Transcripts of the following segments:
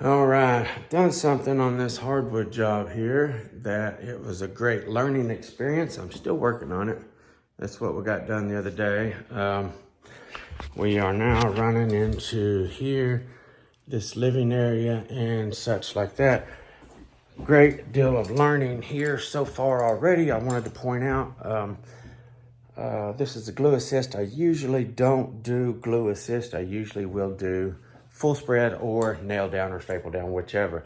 All right, done something on this hardwood job here that it was a great learning experience. I'm still working on it. That's what we got done the other day. We are now running into here, this living area and such like that. Great deal of learning here so far already. I wanted to point out, this is a glue assist. I usually don't do glue assist. I usually will do full spread or nail down or staple down, whichever.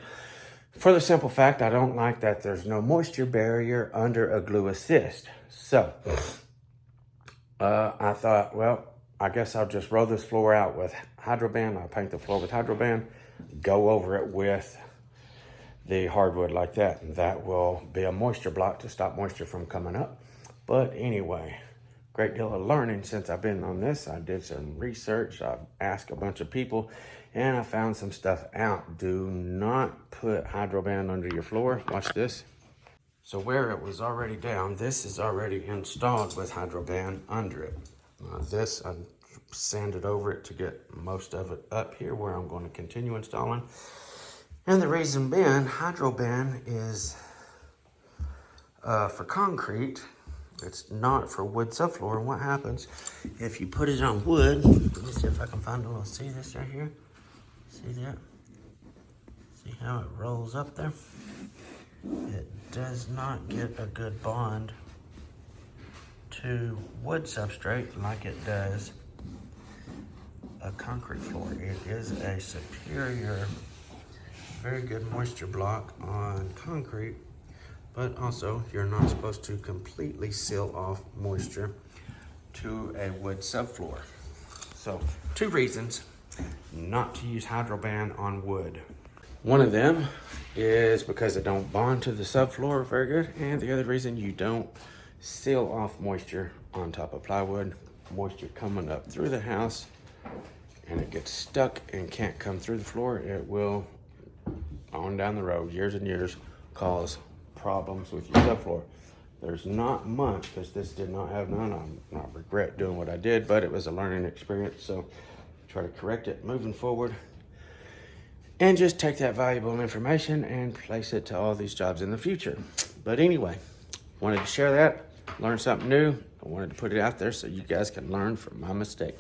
For the simple fact, I don't like that there's no moisture barrier under a glue assist. So I thought, well, I guess I'll just roll this floor out with Hydro-Band. I'll paint the floor with Hydro-Band, go over it with the hardwood like that, and that will be a moisture block to stop moisture from coming up. But anyway, great deal of learning since I've been on this. I did some research, I've asked a bunch of people, and I found some stuff out. Do not put Hydro-Band under your floor. Watch this. So where it was already down, this is already installed with Hydro-Band under it. This, I sanded over it to get most of it up here where I'm going to continue installing. And the reason being, Hydro-Band is for concrete. It's not for wood subfloor. And what happens if you put it on wood? Let me see if I can find a little, see this right here? See that? See how it rolls up there? It does not get a good bond to wood substrate like it does a concrete floor. It is a superior, very good moisture block on concrete, but also you're not supposed to completely seal off moisture to a wood subfloor. So 2 reasons not to use Hydro-Band on wood. One of them is because it don't bond to the subfloor very good, and the other reason, you don't seal off moisture on top of plywood. Moisture coming up through the house and it gets stuck and can't come through the floor. It will, on down the road, years and years, cause problems with your subfloor. There's not much, because this did not have none. I'm not regret doing what I did, but it was a learning experience, so try to correct it moving forward and just take that valuable information and place it to all these jobs in the future. But anyway, wanted to share that, learn something new. I wanted to put it out there so you guys can learn from my mistake.